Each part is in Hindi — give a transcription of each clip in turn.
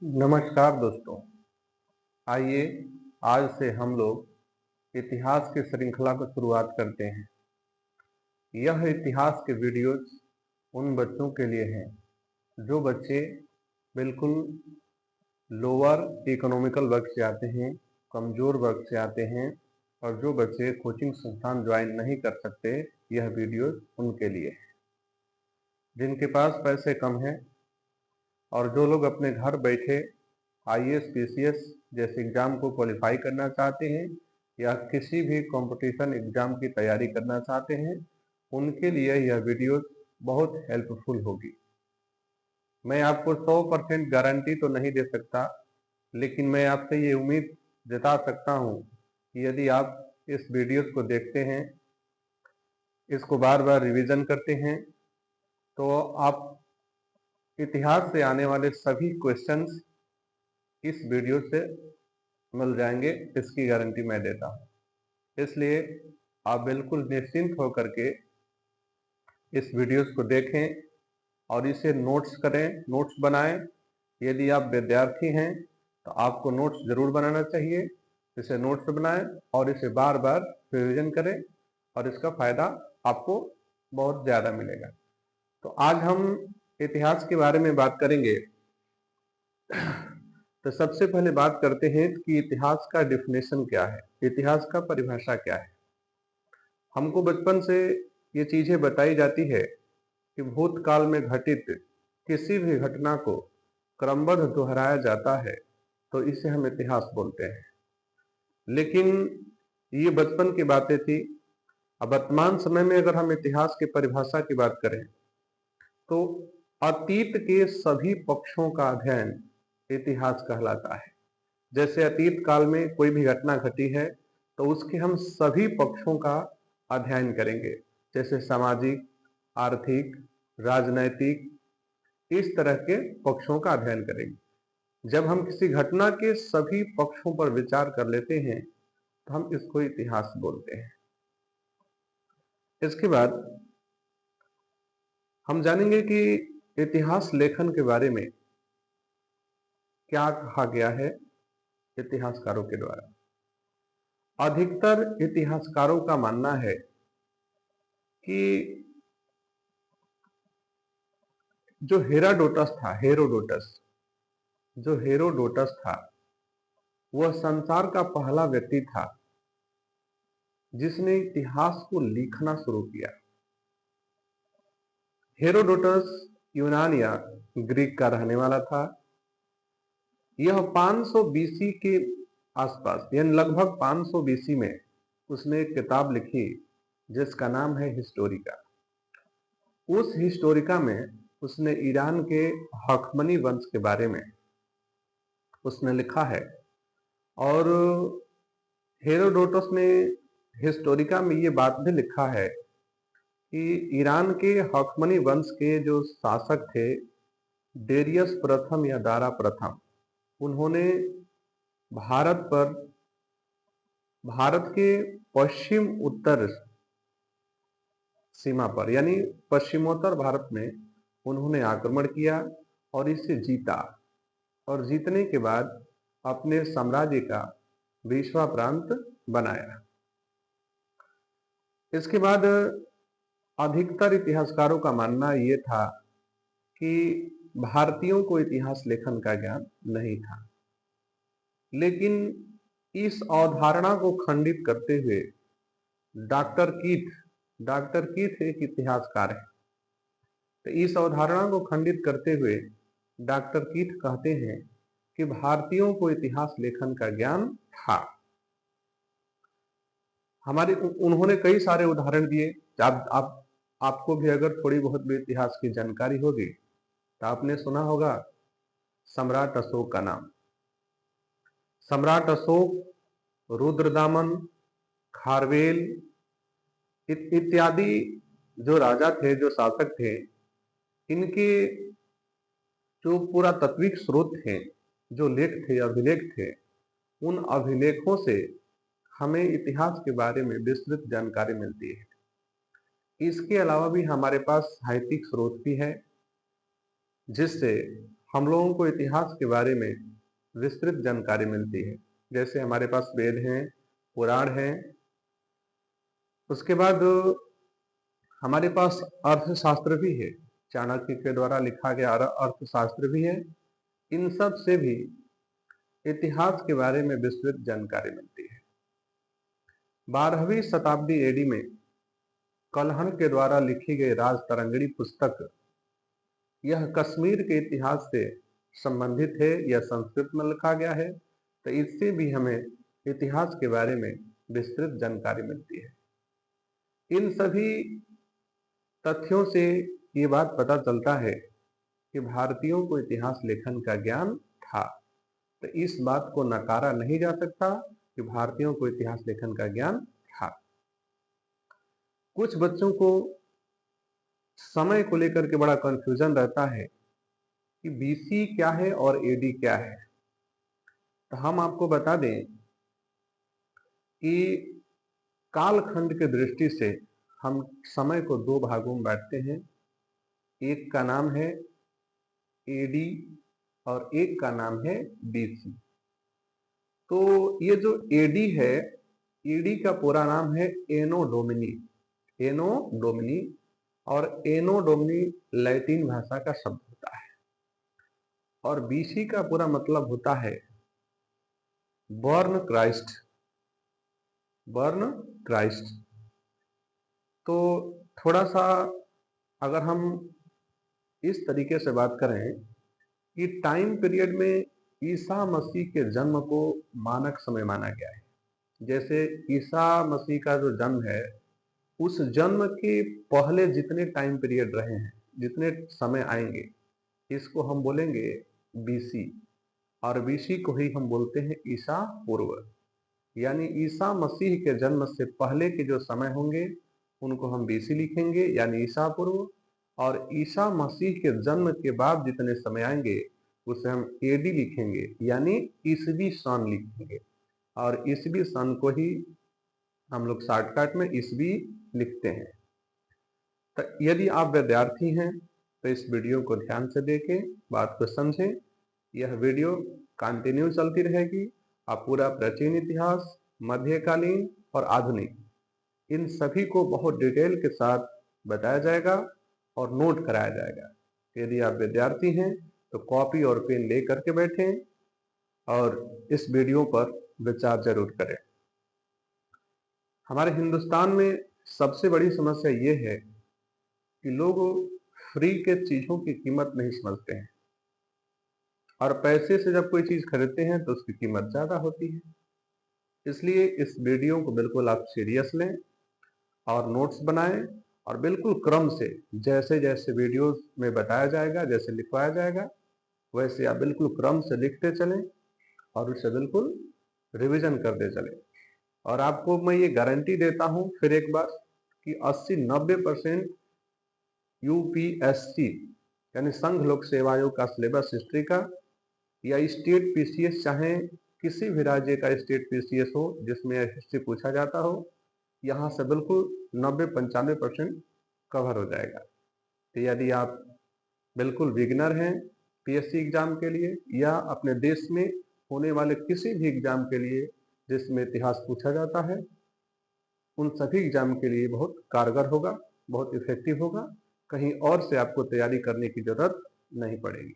नमस्कार दोस्तों। आइए आज से हम लोग इतिहास की श्रृंखला को शुरुआत करते हैं। यह इतिहास के वीडियोस उन बच्चों के लिए हैं जो बच्चे बिल्कुल लोअर इकोनॉमिकल वर्ग से आते हैं, कमज़ोर वर्ग से आते हैं और जो बच्चे कोचिंग संस्थान ज्वाइन नहीं कर सकते। यह वीडियोस उनके लिए है जिनके पास पैसे कम हैं और जो लोग अपने घर बैठे आईएएस पीसीएस जैसे एग्ज़ाम को क्वालिफाई करना चाहते हैं या किसी भी कंपटीशन एग्ज़ाम की तैयारी करना चाहते हैं, उनके लिए यह वीडियो बहुत हेल्पफुल होगी। मैं आपको 100% गारंटी तो नहीं दे सकता, लेकिन मैं आपसे ये उम्मीद जता सकता हूँ कि यदि आप इस वीडियोस को देखते हैं, इसको बार बार रिवीजन करते हैं, तो आप इतिहास से आने वाले सभी क्वेश्चंस इस वीडियो से मिल जाएंगे। इसकी गारंटी मैं देता हूँ। इसलिए आप बिल्कुल निश्चिंत होकर के इस वीडियोस को देखें और इसे नोट्स करें, नोट्स बनाएं। यदि आप विद्यार्थी हैं तो आपको नोट्स जरूर बनाना चाहिए। इसे नोट्स बनाएं और इसे बार बार रिवीजन करें और इसका फायदा आपको बहुत ज़्यादा मिलेगा। तो आज हम इतिहास के बारे में बात करेंगे। तो सबसे पहले बात करते हैं कि इतिहास का डेफिनेशन क्या है, इतिहास का परिभाषा क्या है। हमको बचपन से ये चीजें बताई जाती है कि भूतकाल में घटित किसी भी घटना को क्रमबद्ध दोहराया जाता है तो इसे हम इतिहास बोलते हैं। लेकिन ये बचपन की बातें थी। अब वर्तमान समय में अगर हम इतिहास की परिभाषा की बात करें तो अतीत के सभी पक्षों का अध्ययन इतिहास कहलाता है। जैसे अतीत काल में कोई भी घटना घटी है तो उसके हम सभी पक्षों का अध्ययन करेंगे, जैसे सामाजिक, आर्थिक, राजनैतिक, इस तरह के पक्षों का अध्ययन करेंगे। जब हम किसी घटना के सभी पक्षों पर विचार कर लेते हैं तो हम इसको इतिहास बोलते हैं। इसके बाद हम जानेंगे कि इतिहास लेखन के बारे में क्या कहा गया है इतिहासकारों के द्वारा। अधिकतर इतिहासकारों का मानना है कि जो हेरोडोटस था वह संसार का पहला व्यक्ति था जिसने इतिहास को लिखना शुरू किया। हेरोडोटस यूनान या ग्रीक का रहने वाला था। यह 500 बीसी के आसपास यानी लगभग 500 बीसी में उसने एक किताब लिखी जिसका नाम है हिस्टोरिका। उस हिस्टोरिका में उसने ईरान के हखमनी वंश के बारे में उसने लिखा है। और हेरोडोटस ने हिस्टोरिका में ये बात भी लिखा है कि ईरान के हखमनी वंश के जो शासक थे डेरियस प्रथम या दारा प्रथम, उन्होंने भारत के पश्चिम उत्तर सीमा पर यानी पश्चिमोत्तर भारत में उन्होंने आक्रमण किया और इसे जीता और जीतने के बाद अपने साम्राज्य का 20वां प्रांत बनाया। इसके बाद अधिकतर इतिहासकारों का मानना यह था कि भारतीयों को इतिहास लेखन का ज्ञान नहीं था। लेकिन इस अवधारणा को खंडित करते हुए डॉक्टर कीथ एक इतिहासकार है। तो इस अवधारणा को खंडित करते हुए डॉक्टर कीथ कहते हैं कि भारतीयों को इतिहास लेखन का ज्ञान था। उन्होंने कई सारे उदाहरण दिए। आपको भी अगर थोड़ी बहुत भी इतिहास की जानकारी होगी तो आपने सुना होगा सम्राट अशोक का नाम। सम्राट अशोक, रुद्रदामन, खारवेल इत्यादि जो राजा थे, जो शासक थे, इनके जो पुरातात्विक स्रोत थे, जो लेख थे, अभिलेख थे, उन अभिलेखों से हमें इतिहास के बारे में विस्तृत जानकारी मिलती है। इसके अलावा भी हमारे पास साहित्यिक स्रोत भी है जिससे हम लोगों को इतिहास के बारे में विस्तृत जानकारी मिलती है। जैसे हमारे पास वेद हैं, पुराण हैं, उसके बाद हमारे पास अर्थशास्त्र भी है, चाणक्य के द्वारा लिखा गया अर्थशास्त्र भी है। इन सब से भी इतिहास के बारे में विस्तृत जानकारी मिलती है। 12वीं शताब्दी एडी में कलहन के द्वारा लिखी गई राजतरंगिणी पुस्तक, यह कश्मीर के इतिहास से संबंधित है, यह संस्कृत में लिखा गया है, तो इससे भी हमें इतिहास के बारे में विस्तृत जानकारी मिलती है। इन सभी तथ्यों से ये बात पता चलता है कि भारतीयों को इतिहास लेखन का ज्ञान था। तो इस बात को नकारा नहीं जा सकता कि भारतीयों को इतिहास लेखन का ज्ञान था। कुछ बच्चों को समय को लेकर के बड़ा कंफ्यूजन रहता है कि बीसी क्या है और एडी क्या है। तो हम आपको बता दें कि कालखंड के दृष्टि से हम समय को दो भागों में बांटते हैं। एक का नाम है एडी और एक का नाम है बीसी। तो ये जो एडी है, एडी का पूरा नाम है एनो डोमिनी। एनो डोमिनी, और एनो डोमिनी लैटिन भाषा का शब्द होता है। और बीसी का पूरा मतलब होता है बर्न क्राइस्ट। Burn Christ. तो थोड़ा सा अगर हम इस तरीके से बात करें कि टाइम पीरियड में ईसा मसीह के जन्म को मानक समय माना गया है। जैसे ईसा मसीह का जो जन्म है, उस जन्म के पहले जितने टाइम पीरियड रहे हैं, जितने समय आएंगे, इसको हम बोलेंगे बीसी। और बीसी को ही हम बोलते हैं ईसा पूर्व। यानी ईसा मसीह के जन्म से पहले के जो समय होंगे उनको हम बीसी लिखेंगे, यानी ईसा पूर्व। और ईसा मसीह के जन्म के बाद जितने समय आएंगे उसे हम एडी लिखेंगे, यानी ईसवी सन लिखेंगे। और ईसवी सन को ही हम लोग शॉर्टकट में ईसवी लिखते हैं। तो यदि आप विद्यार्थी हैं तो इस वीडियो को ध्यान से देखें, बात को समझें। यह वीडियो कंटिन्यू चलती रहेगी। आप पूरा प्राचीन इतिहास, मध्यकालीन और आधुनिक, इन सभी को बहुत डिटेल के साथ बताया जाएगा और नोट कराया जाएगा। यदि आप विद्यार्थी हैं तो कॉपी और पेन ले करके बैठें और इस वीडियो पर विचार जरूर करें। हमारे हिंदुस्तान में सबसे बड़ी समस्या ये है कि लोग फ्री के चीजों की कीमत नहीं समझते हैं, और पैसे से जब कोई चीज खरीदते हैं तो उसकी कीमत ज्यादा होती है। इसलिए इस वीडियो को बिल्कुल आप सीरियस लें और नोट्स बनाएं, और बिल्कुल क्रम से जैसे जैसे वीडियोस में बताया जाएगा, जैसे लिखवाया जाएगा, वैसे आप बिल्कुल क्रम से लिखते चलें और उसे बिल्कुल रिवीजन करते चलें। और आपको मैं ये गारंटी देता हूं फिर एक बार कि 80-90% यूपीएससी यानी संघ लोक सेवा आयोग का सिलेबस हिस्ट्री का, या स्टेट पीसीएस, चाहे किसी भी राज्य का स्टेट पीसीएस हो जिसमें हिस्ट्री पूछा जाता हो, यहाँ से बिल्कुल 90-95% कवर हो जाएगा। तो यदि आप बिल्कुल बिगिनर हैं पीएससी एग्जाम के लिए, या अपने देश में होने वाले किसी भी एग्जाम के लिए जिसमें इतिहास पूछा जाता है, उन सभी एग्जाम के लिए बहुत कारगर होगा, बहुत इफेक्टिव होगा। कहीं और से आपको तैयारी करने की जरूरत नहीं पड़ेगी।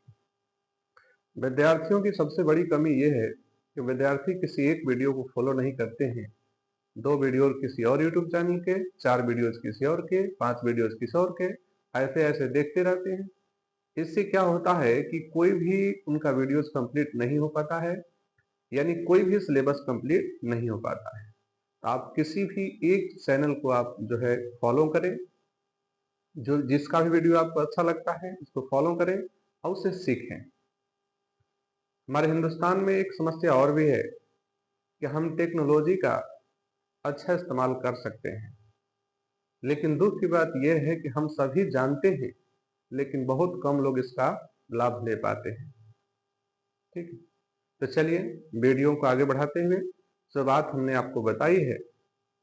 विद्यार्थियों की सबसे बड़ी कमी यह है कि विद्यार्थी किसी एक वीडियो को फॉलो नहीं करते हैं। 2 वीडियो किसी और यूट्यूब चैनल के, 4 वीडियोज किसी और के, 5 वीडियोज किसी और के, ऐसे ऐसे देखते रहते हैं। इससे क्या होता है कि कोई भी उनका वीडियोज कंप्लीट नहीं हो पाता है, यानी कोई भी सिलेबस कंप्लीट नहीं हो पाता है। आप किसी भी एक चैनल को आप जो है फॉलो करें, जो जिसका भी वीडियो आपको अच्छा लगता है उसको फॉलो करें और उसे सीखें। हमारे हिंदुस्तान में एक समस्या और भी है कि हम टेक्नोलॉजी का अच्छा इस्तेमाल कर सकते हैं, लेकिन दुख की बात यह है कि हम सभी जानते हैं लेकिन बहुत कम लोग इसका लाभ ले पाते हैं। ठीक है, तो चलिए वीडियो को आगे बढ़ाते हुए जो बात हमने आपको बताई है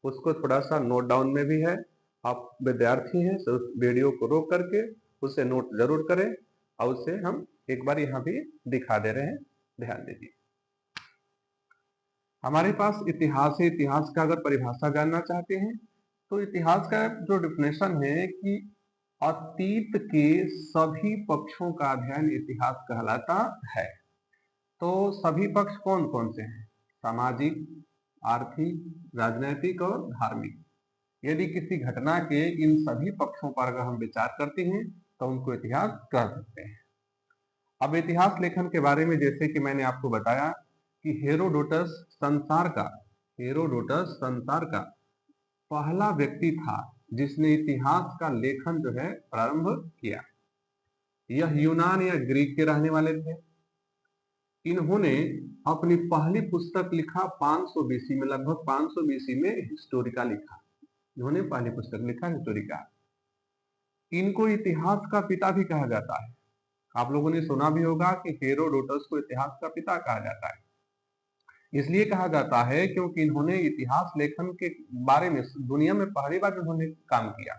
उसको थोड़ा सा नोट डाउन में भी है। आप विद्यार्थी हैं तो उस वीडियो को रोक करके उसे नोट जरूर करें और उसे हम एक बार यहाँ भी दिखा दे रहे हैं, ध्यान दीजिए। हमारे पास इतिहास है। इतिहास का अगर परिभाषा जानना चाहते हैं तो इतिहास का जो डिफिनेशन है कि अतीत के सभी पक्षों का अध्ययन इतिहास कहलाता है। तो सभी पक्ष कौन कौन से हैं? सामाजिक, आर्थिक, राजनैतिक और धार्मिक। यदि किसी घटना के इन सभी पक्षों पर अगर हम विचार करते हैं तो उनको इतिहास कह सकते हैं। अब इतिहास लेखन के बारे में जैसे कि मैंने आपको बताया कि हेरोडोटस संसार का पहला व्यक्ति था जिसने इतिहास का लेखन जो है प्रारंभ किया। यह यूनान या ग्रीक के रहने वाले थे। इन्होंने अपनी पहली पुस्तक लिखा 500 बीसी में, लगभग 500 बीसी में हिस्टोरिका लिखा। इन्होंने पहली पुस्तक लिखा हिस्टोरिका। इनको इतिहास का पिता भी कहा जाता है। आप लोगों ने सुना भी होगा कि हेरोडोटस को इतिहास का पिता कहा जाता है। इसलिए कहा जाता है क्योंकि इन्होंने इतिहास लेखन के बारे में दुनिया में पहली बार इन्होंने काम किया।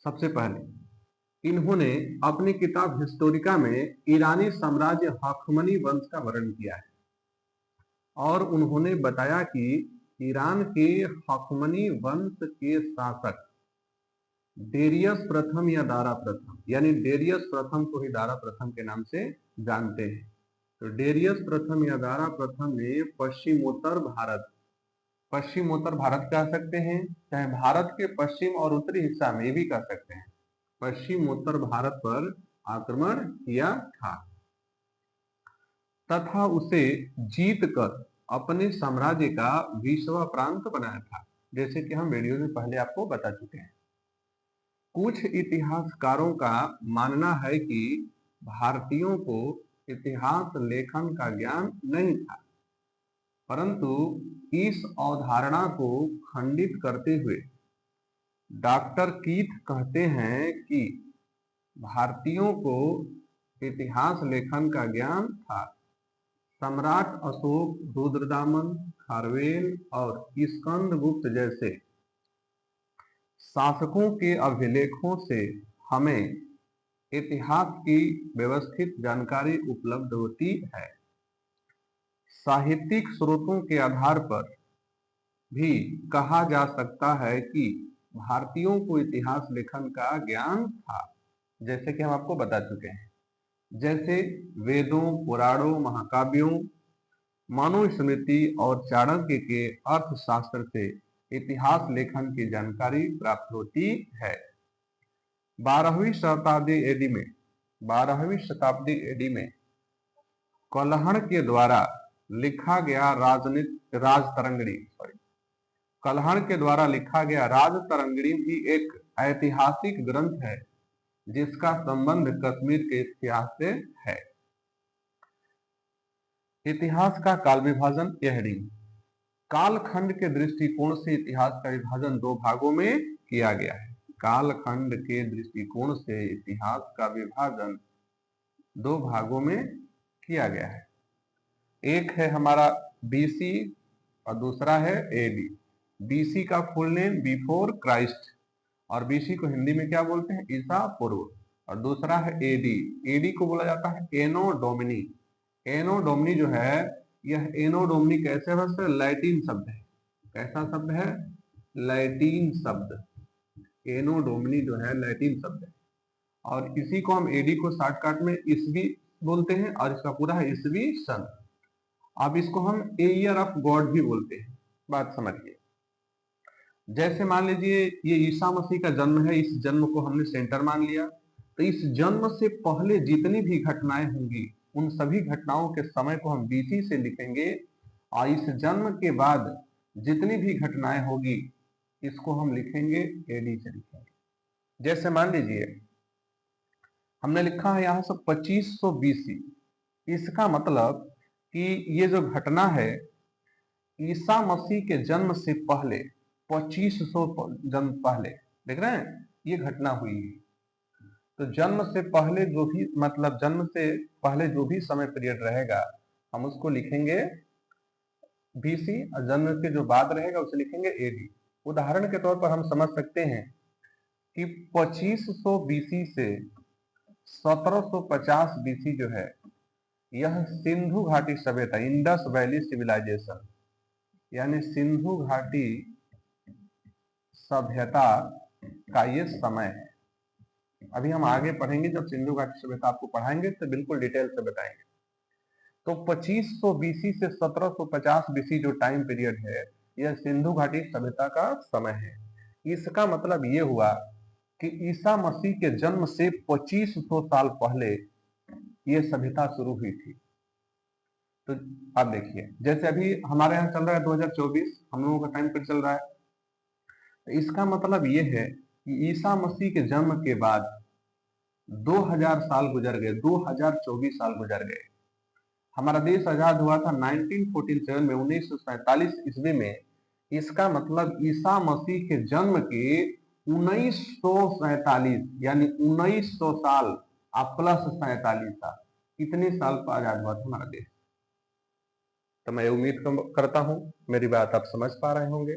सबसे पहले इन्होंने अपनी किताब हिस्टोरिका में ईरानी साम्राज्य हखमनी वंश का वर्णन किया है और उन्होंने बताया कि ईरान के हखमनी वंश के शासक डेरियस प्रथम या दारा प्रथम, यानी डेरियस प्रथम को ही दारा प्रथम के नाम से जानते हैं। तो डेरियस प्रथम या दारा प्रथम ने पश्चिमोत्तर भारत कह सकते हैं, चाहे भारत के पश्चिम और उत्तरी हिस्सा में भी कह सकते हैं, पश्चिमोत्तर भारत पर आक्रमण किया था तथा उसे जीतकर अपने साम्राज्य का 20वां प्रांत बनाया था, जैसे कि हम वीडियो में पहले आपको बता चुके हैं। कुछ इतिहासकारों का मानना है कि भारतीयों को इतिहास लेखन का ज्ञान नहीं था, परंतु इस अवधारणा को खंडित करते हुए डॉक्टर कीथ कहते हैं कि भारतीयों को इतिहास लेखन का ज्ञान था। सम्राट अशोक, रुद्रदामन, खारवेल और स्कंदगुप्त जैसे शासकों के अभिलेखों से हमें इतिहास की व्यवस्थित जानकारी उपलब्ध होती है। साहित्यिक स्रोतों के आधार पर भी कहा जा सकता है कि भारतीयों को इतिहास लेखन का ज्ञान था, जैसे कि हम आपको बता चुके हैं। जैसे वेदों, पुराणों, महाकाव्यों, मनुस्मृति और चाणक्य के अर्थशास्त्र से इतिहास लेखन की जानकारी प्राप्त होती है। 12वीं शताब्दी एडी में कलहण के द्वारा लिखा गया राजतरंगिणी भी एक ऐतिहासिक ग्रंथ है जिसका संबंध कश्मीर के इतिहास से है। इतिहास का काल विभाजन, यह हेडिंग। कालखंड के दृष्टिकोण से इतिहास का विभाजन 2 भागों में किया गया है। कालखंड के दृष्टिकोण से इतिहास का विभाजन 2 भागों में किया गया है। एक है हमारा बीसी और दूसरा है एडी। बीसी का फुल नेम बिफोर क्राइस्ट और बीसी को हिंदी में क्या बोलते हैं? ईसा पूर्व। और दूसरा है एडी। एडी को बोला जाता है एनो डोमिनी। एनो डोमिनी जो है, यह एनो डोमिनी कैसे है? लैटिन शब्द है। कैसा शब्द है? लैटिन शब्द। एनो डोमिनी जो है लैटिन शब्द है और इसी को हम एडी को शॉर्टकट में ईसवी बोलते हैं और इसका पूरा है ईसवी सन। अब इसको हम ए ईयर ऑफ गॉड भी बोलते हैं। बात समझिए। जैसे मान लीजिए ये ईसा मसीह का जन्म है, इस जन्म को हमने सेंटर मान लिया, तो इस जन्म से पहले जितनी भी घटनाएं होंगी उन सभी घटनाओं के समय को हम बीसी से लिखेंगे और इस जन्म के बाद जितनी भी घटनाएं होगी इसको हम लिखेंगे एडी से लिखेंगे। जैसे मान लीजिए हमने लिखा है यहाँ से 2500 बीसी, इसका मतलब कि ये जो घटना है ईसा मसीह के जन्म से पहले 2500 जन्म पहले, देख रहे हैं, ये घटना हुई है। तो जन्म से पहले जो भी मतलब जन्म से पहले जो भी समय पीरियड रहेगा हम उसको लिखेंगे बीसी और जन्म के जो बाद रहेगा उसे लिखेंगे एडी। उदाहरण के तौर पर हम समझ सकते हैं कि 2500 बीसी से 1750 बीसी जो है, यह सिंधु घाटी सभ्यता, इंडस वैली सिविलाइजेशन, यानी सिंधु घाटी सभ्यता का ये समय है। अभी हम आगे पढ़ेंगे, जब सिंधु घाटी सभ्यता आपको पढ़ाएंगे तो बिल्कुल डिटेल से बताएंगे। तो 2500 बीसी से 1750 बीसी जो टाइम पीरियड है, यह सिंधु घाटी सभ्यता का समय है। इसका मतलब ये हुआ कि ईसा मसीह के जन्म से 2500 साल पहले ये सभ्यता शुरू हुई थी। तो आप देखिए, जैसे अभी हमारे यहाँ चल रहा है 2024, हम लोगों का टाइम पीरियड चल रहा है, तो इसका मतलब ये है कि ईसा मसीह के जन्म के बाद 2000 साल गुजर गए, 2024 साल गुजर गए। हमारा देश आजाद हुआ था 1947 में, 1947 ईस्वी में। इसका मतलब ईसा मसीह के जन्म के 1947 यानी 1900 साल आप प्लस 47 साल, इतने साल पर आजाद हुआ था हमारा देश। तो मैं उम्मीद करता हूं मेरी बात आप समझ पा रहे होंगे।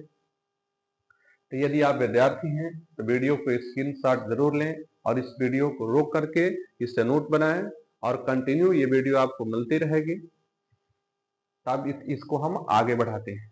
तो यदि आप विद्यार्थी हैं तो वीडियो को स्क्रीनशॉट जरूर लें और इस वीडियो को रोक करके इससे नोट बनाएं और कंटिन्यू ये वीडियो आपको मिलती रहेगी। तब इसको हम आगे बढ़ाते हैं।